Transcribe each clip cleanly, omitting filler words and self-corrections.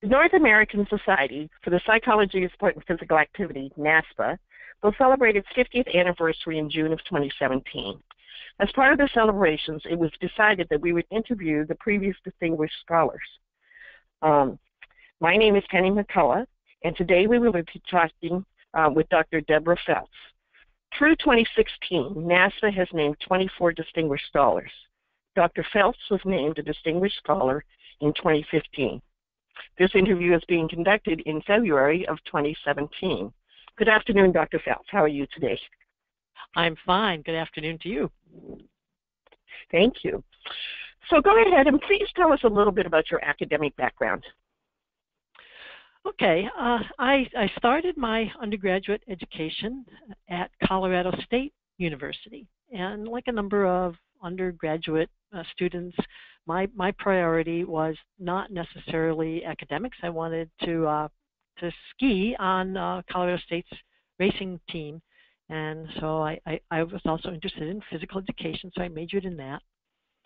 The North American Society for the Psychology of Sport and Physical Activity, NASPSPA, will celebrate its 50th anniversary in June of 2017. As part of the celebrations, it was decided that we would interview the previous distinguished scholars. My name is Penny McCullough, and today we will be talking with Dr. Deborah Feltz. Through 2016, NASPSPA has named 24 distinguished scholars. Dr. Feltz was named a distinguished scholar in 2015. This interview is being conducted in February of 2017. Good afternoon, Dr. Feltz. How are you today? I'm fine. Good afternoon to you. Thank you. So go ahead and please tell us a little bit about your academic background. Okay. I started my undergraduate education at Colorado State University. And like a number of undergraduate students, my priority was not necessarily academics. I wanted to ski on Colorado State's racing team, and so I was also interested in physical education, so I majored in that.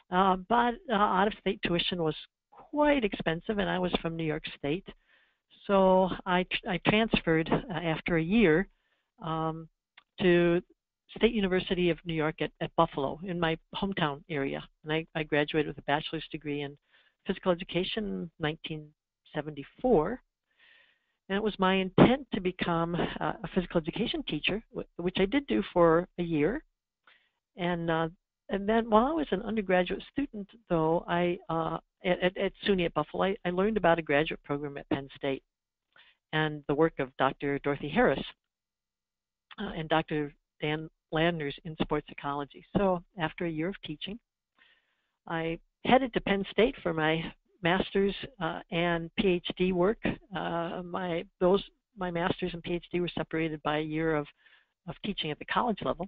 But out-of-state tuition was quite expensive, and I was from New York State, so I transferred after a year to State University of New York at Buffalo, in my hometown area. And I graduated with a bachelor's degree in physical education in 1974. And it was my intent to become a physical education teacher, which I did do for a year. And then while I was an undergraduate student, though, at SUNY at Buffalo, I learned about a graduate program at Penn State and the work of Dr. Dorothy Harris and Dr. Dan Landers in sports psychology. So after a year of teaching, I headed to Penn State for my master's and PhD work. My master's and PhD were separated by a year of teaching at the college level,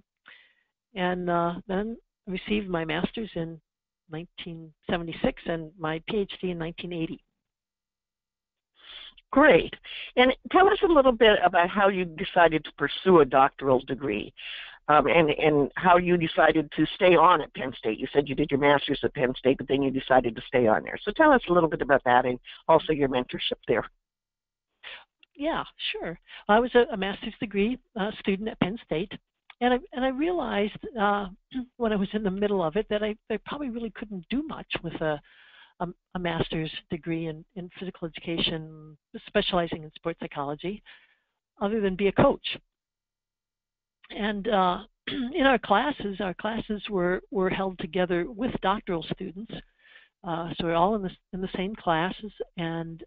and then received my master's in 1976 and my PhD in 1980. Great. And tell us a little bit about how you decided to pursue a doctoral degree and how you decided to stay on at Penn State. You said you did your master's at Penn State, but then you decided to stay on there. So tell us a little bit about that and also your mentorship there. Yeah, sure. I was a master's degree student at Penn State, and I realized when I was in the middle of it that I probably really couldn't do much with a master's degree in physical education, specializing in sports psychology, other than be a coach. And in our classes were held together with doctoral students, so we're all in the same classes, and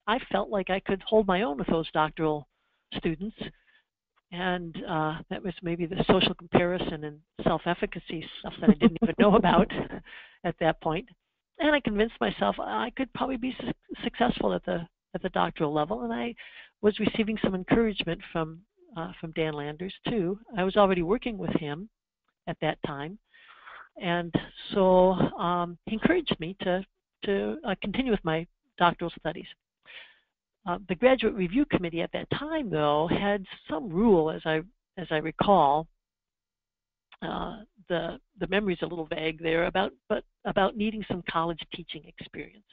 I felt like I could hold my own with those doctoral students, and that was maybe the social comparison and self-efficacy stuff that I didn't even know about at that point. And I convinced myself I could probably be successful at the doctoral level, and I was receiving some encouragement from Dan Landers too. I was already working with him at that time, and so he encouraged me to continue with my doctoral studies. The Graduate Review Committee at that time, though, had some rule, as I recall. The memory's a little vague there about needing some college teaching experience.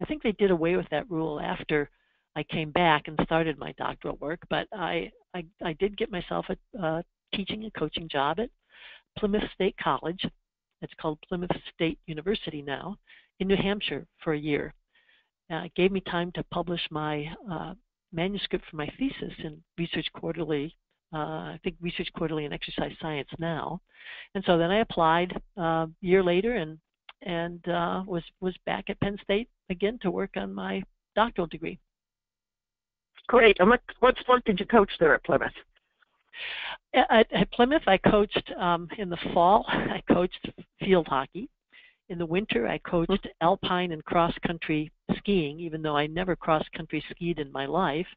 I think they did away with that rule after I came back and started my doctoral work, but I did get myself a teaching and coaching job at Plymouth State College. It's called Plymouth State University now, in New Hampshire for a year. It gave me time to publish my manuscript for my thesis in Research Quarterly. I think Research Quarterly and Exercise Science now, and so then I applied a year later and was back at Penn State again to work on my doctoral degree. Great. And what sport did you coach there at Plymouth? At Plymouth, I coached in the fall. I coached field hockey. In the winter, I coached alpine and cross-country skiing, even though I never cross-country skied in my life.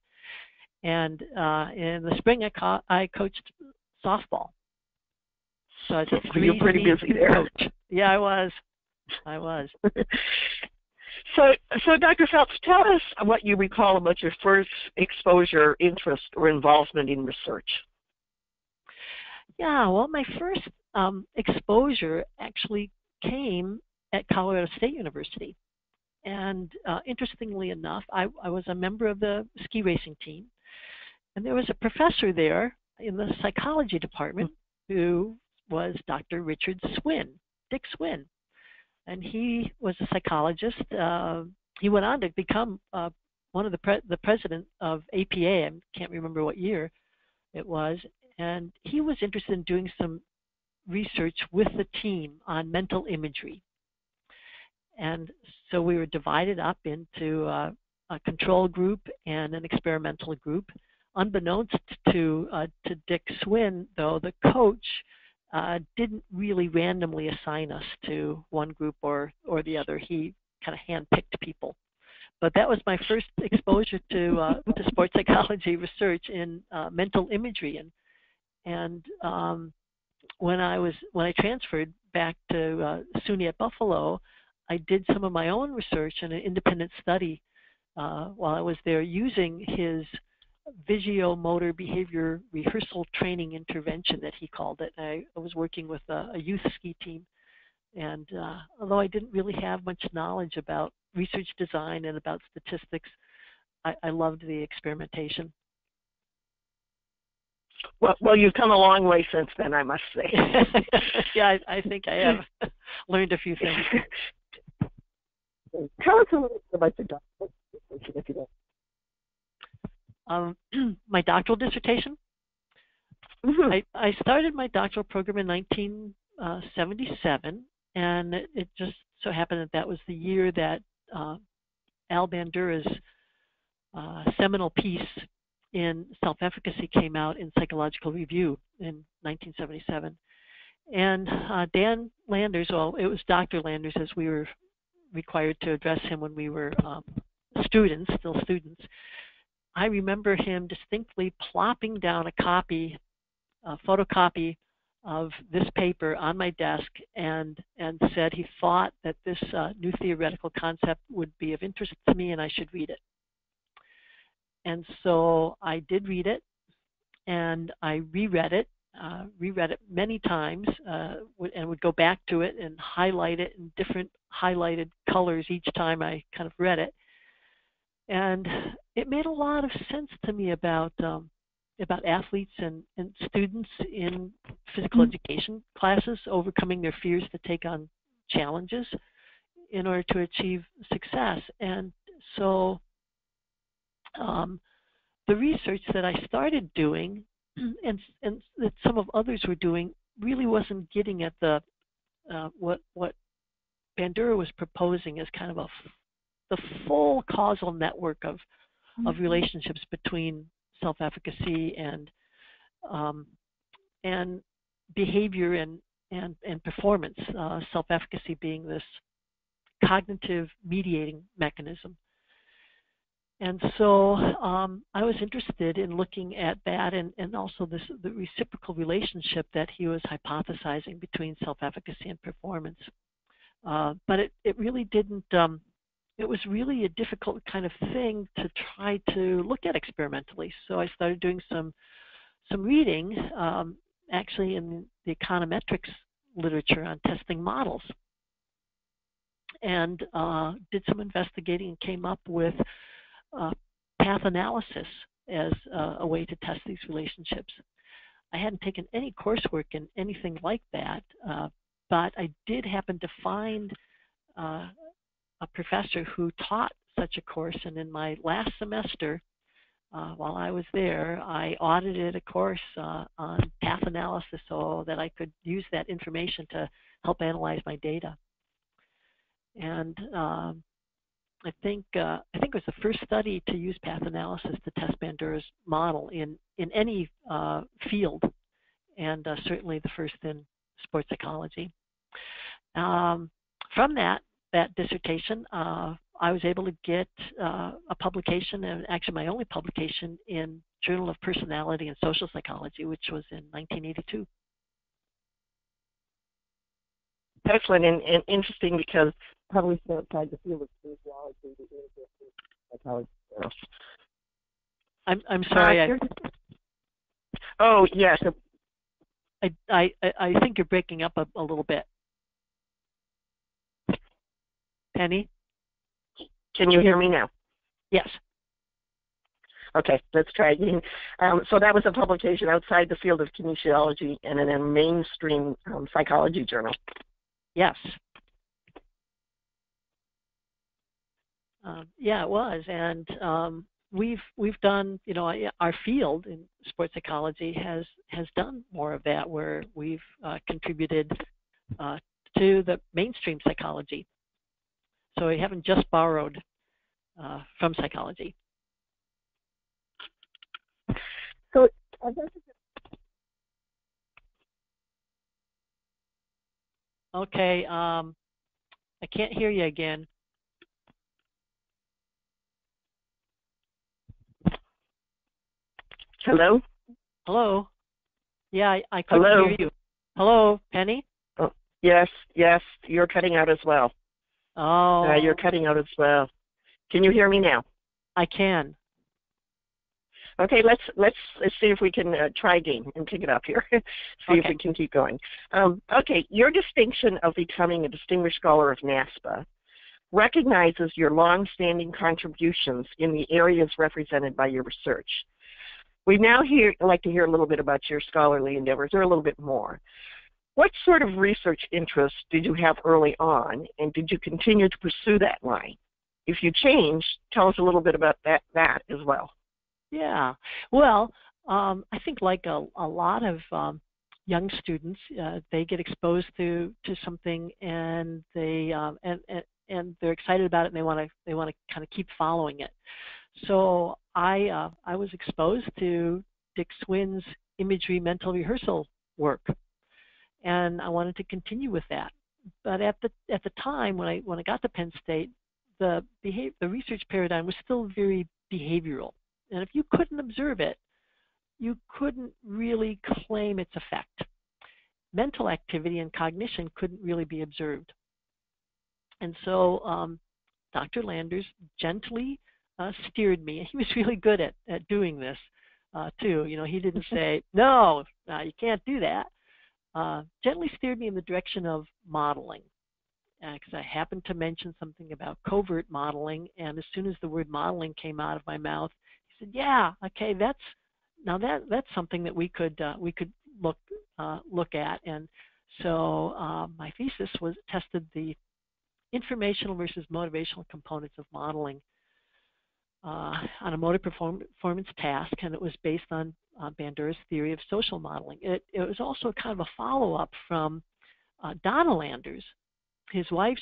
And in the spring, I coached softball. So I was you're pretty busy there. Coach. Yeah, I was. So Dr. Feltz, tell us what you recall about your first exposure, interest, or involvement in research. Yeah, well, my first exposure actually came at Colorado State University. And interestingly enough, I was a member of the ski racing team, and there was a professor there in the psychology department who was Dr. Richard Swin, Dick Swin. And he was a psychologist. He went on to become one of the president of APA. I can't remember what year it was. And he was interested in doing some research with the team on mental imagery. And so we were divided up into a control group and an experimental group. Unbeknownst to Dick Swin, though, the coach didn't really randomly assign us to one group or the other. He kind of handpicked people. But that was my first exposure to sports psychology research in mental imagery. And when I transferred back to SUNY at Buffalo, I did some of my own research and an independent study while I was there using his visuomotor behavior rehearsal training intervention that he called it. I was working with a youth ski team, and although I didn't really have much knowledge about research design and about statistics, I loved the experimentation. Well, you've come a long way since then, I must say. Yeah, I think I have learned a few things. Tell us a little bit about your doctoral dissertation, if you don't. My doctoral dissertation? Mm-hmm. I started my doctoral program in 1977, and it just so happened that was the year that Al Bandura's seminal piece in self-efficacy came out in Psychological Review in 1977. And Dan Landers, well, it was Dr. Landers, as we were required to address him when we were still students. I remember him distinctly plopping down a photocopy of this paper on my desk and said he thought that this new theoretical concept would be of interest to me and I should read it. And so I did read it, and I reread it many times, and would go back to it and highlight it in different highlighted colors each time I kind of read it. And it made a lot of sense to me about athletes and students in physical education classes overcoming their fears to take on challenges in order to achieve success. And so the research that I started doing and that some of others were doing really wasn't getting at the what Bandura was proposing as kind of the full causal network of relationships between self-efficacy and behavior and performance. Self-efficacy being this cognitive mediating mechanism. And so I was interested in looking at that and also the reciprocal relationship that he was hypothesizing between self-efficacy and performance. But it really didn't, it was really a difficult kind of thing to try to look at experimentally. So I started doing some reading, actually in the econometrics literature on testing models. And did some investigating and came up with path analysis as a way to test these relationships. I hadn't taken any coursework in anything like that, but I did happen to find a professor who taught such a course, and in my last semester, while I was there, I audited a course on path analysis so that I could use that information to help analyze my data. And I think it was the first study to use path analysis to test Bandura's model in any field, and certainly the first in sports psychology. From that dissertation, I was able to get a publication, and actually my only publication, in Journal of Personality and Social Psychology, which was in 1982. Excellent and interesting, because probably outside the field of spirituality, the psychology. I'm sorry. Oh yes. I think you're breaking up a little bit. Penny? Can you hear me now? Yes. Okay, let's try again. So that was a publication outside the field of kinesiology and in a mainstream psychology journal. Yes. Yeah, it was, and we've done, you know, our field in sports psychology has done more of that, where we've contributed to the mainstream psychology. So we haven't just borrowed from psychology. So okay, I can't hear you again. Hello? Hello? Yeah, I couldn't hear you. Hello, Penny? Oh, yes, you're cutting out as well. Oh. You're cutting out as well. Can you hear me now? I can. Okay, let's see if we can try again and pick it up here. See if we can keep going. Okay, your distinction of becoming a Distinguished Scholar of NASPSPA recognizes your long-standing contributions in the areas represented by your research. We now like to hear a little bit about your scholarly endeavors, or a little bit more. What sort of research interests did you have early on, and did you continue to pursue that line? If you changed, tell us a little bit about that as well. Yeah, well, I think like a lot of young students, they get exposed to something, and they and they're excited about it, and they want to kind of keep following it. So I was exposed to Dick Swin's imagery mental rehearsal work, and I wanted to continue with that. But at the time when I got to Penn State, the research paradigm was still very behavioral, and if you couldn't observe it, you couldn't really claim its effect. Mental activity and cognition couldn't really be observed, and so Dr. Landers gently steered me. He was really good at doing this too. You know, he didn't say, no, you can't do that. Gently steered me in the direction of modeling, because I happened to mention something about covert modeling, and as soon as the word modeling came out of my mouth, he said, yeah, okay, that's something that we could look at. And so my thesis tested the informational versus motivational components of modeling on a motor performance task, and it was based on Bandura's theory of social modeling. It was also kind of a follow-up from Donna Landers, his wife's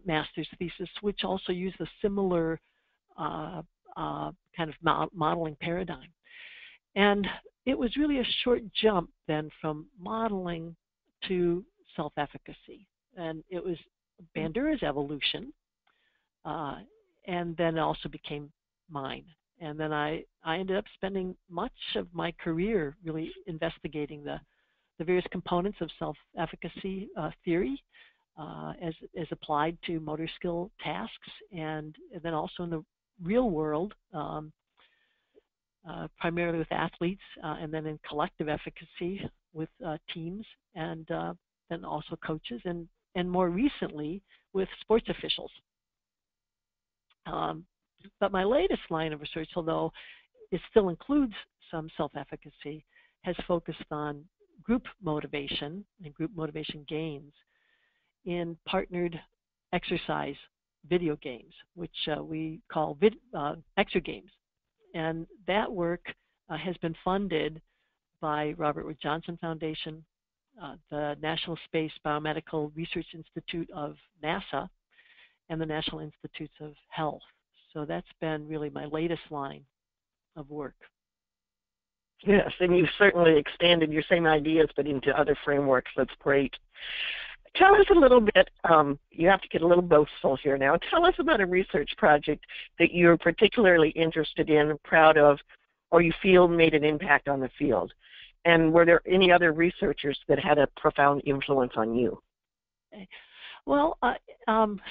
master's thesis, which also used a similar kind of modeling paradigm. And it was really a short jump then from modeling to self-efficacy. And it was Bandura's evolution, and then it also became mine. And then I ended up spending much of my career really investigating the various components of self-efficacy theory as applied to motor skill tasks, and then also in the real world, primarily with athletes, and then in collective efficacy with teams, and then also coaches, and more recently with sports officials. But my latest line of research, although it still includes some self-efficacy, has focused on group motivation and group motivation gains in partnered exercise video games, which we call exergames. And that work has been funded by Robert Wood Johnson Foundation, the National Space Biomedical Research Institute of NASA, and the National Institutes of Health. So that's been really my latest line of work. Yes, and you've certainly expanded your same ideas but into other frameworks. That's great. Tell us a little bit, you have to get a little boastful here now. Tell us about a research project that you're particularly interested in, proud of, or you feel made an impact on the field. And were there any other researchers that had a profound influence on you? Okay. Well,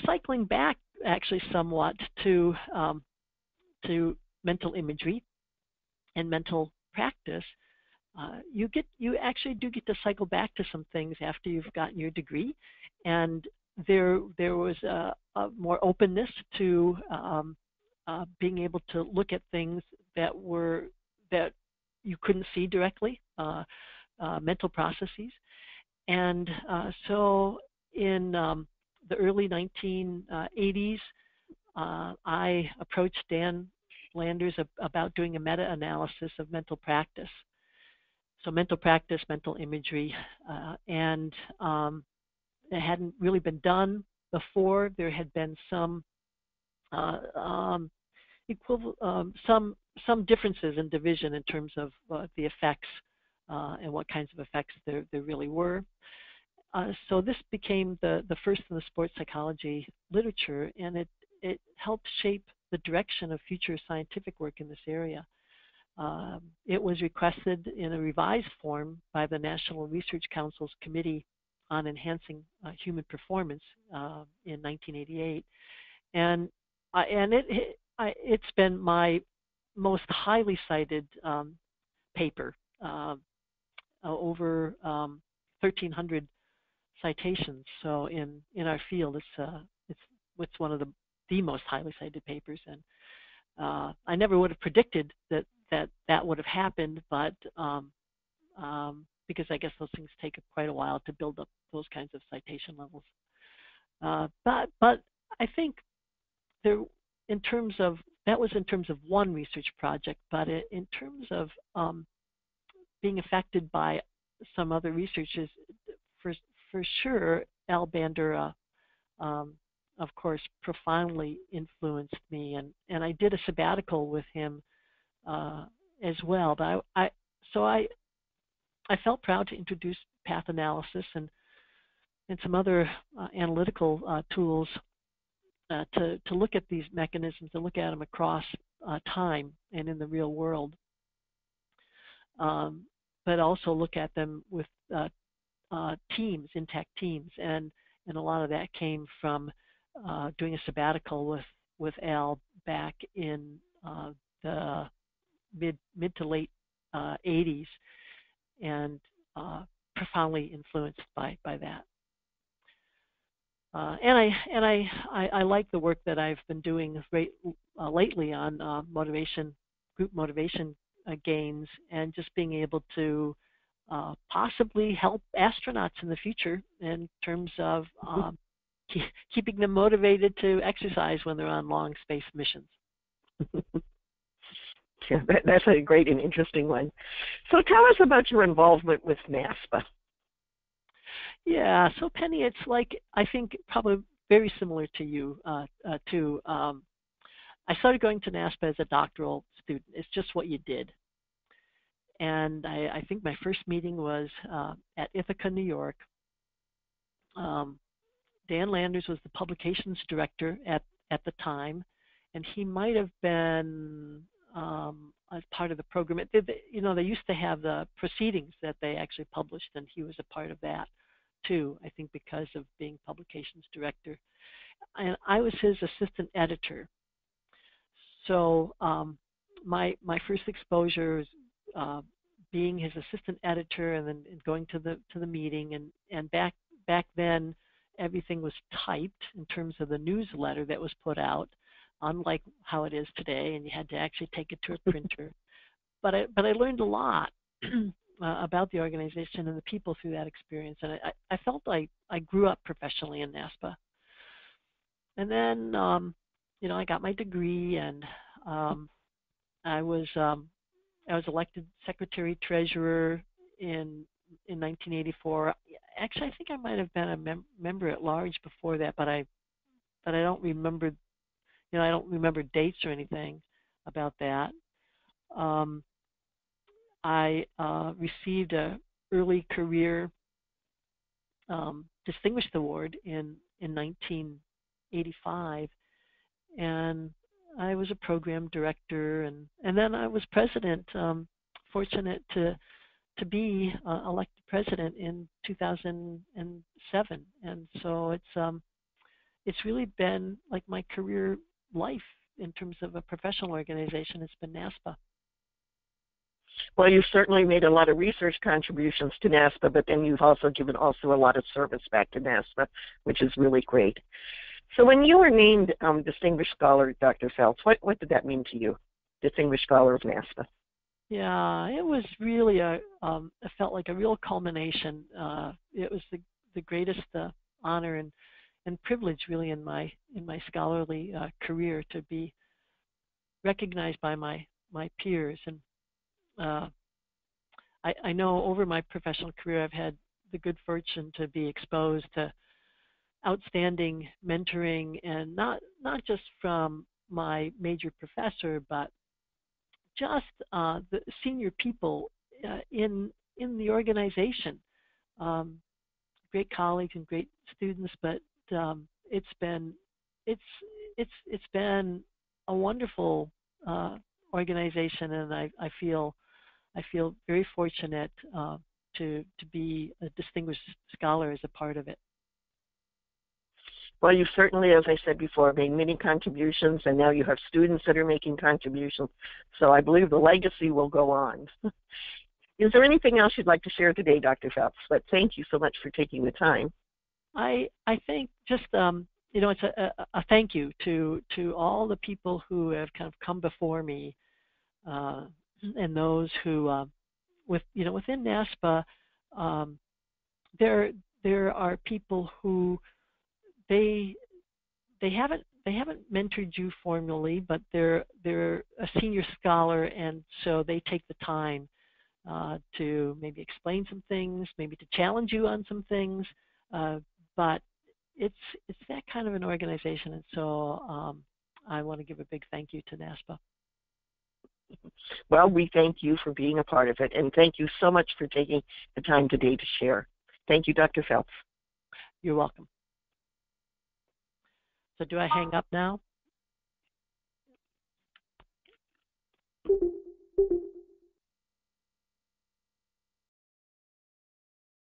cycling back actually somewhat to mental imagery and mental practice, you actually do get to cycle back to some things after you've gotten your degree, and there was a more openness to being able to look at things that you couldn't see directly, mental processes. And so in the early 1980s, I approached Dan Landers about doing a meta-analysis of mental practice. So mental practice, mental imagery, and it hadn't really been done before. There had been some some differences in division in terms of the effects and what kinds of effects there really were. So this became the first in the sports psychology literature, and it helped shape the direction of future scientific work in this area. It was requested in a revised form by the National Research Council's Committee on Enhancing Human Performance in 1988, and it's been my most highly cited paper, over 1,300 citations. So in our field, it's one of the most highly cited papers, and I never would have predicted that would have happened, but because I guess those things take quite a while to build up those kinds of citation levels. But I think that was in terms of one research project, but in terms of being affected by some other researchers, for sure, Al Bandura, of course, profoundly influenced me, and I did a sabbatical with him as well. But I felt proud to introduce path analysis and some other analytical tools to look at these mechanisms, to look at them across time and in the real world, but also look at them with teams, intact teams, and a lot of that came from doing a sabbatical with Al back in the mid to late 80s, and profoundly influenced by that. And I like the work that I've been doing lately on group motivation gains, and just being able to possibly help astronauts in the future in terms of keeping them motivated to exercise when they're on long space missions. Yeah, that's a great and interesting one. So tell us about your involvement with NASPSPA. Yeah, so Penny, it's like, I think probably very similar to you too. I started going to NASPSPA as a doctoral student. It's just what you did. And I think my first meeting was at Ithaca, New York. Dan Landers was the publications director at the time, and he might have been as part of the program. They used to have the proceedings that they actually published, and he was a part of that too, I think because of being publications director. And I was his assistant editor. So my first exposure was being his assistant editor, and then going to the meeting, and back then everything was typed in terms of the newsletter that was put out, unlike how it is today, and you had to actually take it to a printer. But I learned a lot about the organization and the people through that experience, and I felt I grew up professionally in NASPSPA. And then I got my degree, and I was elected secretary treasurer in 1984. Actually, I think I might have been a member at large before that, but I don't remember. I don't remember dates or anything about that. I received a early career Distinguished Award in 1985, and I was a program director, and then I was president. Fortunate to be elected president in 2007, and so it's really been like my career life in terms of a professional organization. It's been NASPSPA. Well, you've certainly made a lot of research contributions to NASPA, but then you've also given a lot of service back to NASPA, which is really great. So when you were named Distinguished Scholar, Dr. Feltz, what did that mean to you, Distinguished Scholar of NASPA? Yeah, it was really it felt like a real culmination. It was the greatest honor and privilege really in my scholarly career to be recognized by my peers. And I know over my professional career I've had the good fortune to be exposed to outstanding mentoring, and not just from my major professor, but just the senior people in the organization, great colleagues and great students. But it's been a wonderful organization, and I feel very fortunate to be a distinguished scholar as a part of it. Well, you certainly, as I said before, made many contributions, and now you have students that are making contributions. So I believe the legacy will go on. Is there anything else you'd like to share today, Dr. Feltz? But thank you so much for taking the time. I think just it's a thank you to all the people who have kind of come before me, and those who within NASPA, there are people who they haven't mentored you formally, but they're a senior scholar, and so they take the time to maybe explain some things, maybe to challenge you on some things, but it's that kind of an organization, and so I want to give a big thank you to NASPA. Well, we thank you for being a part of it, and thank you so much for taking the time today to share. Thank you, Dr. Feltz. You're welcome. So do I hang up now?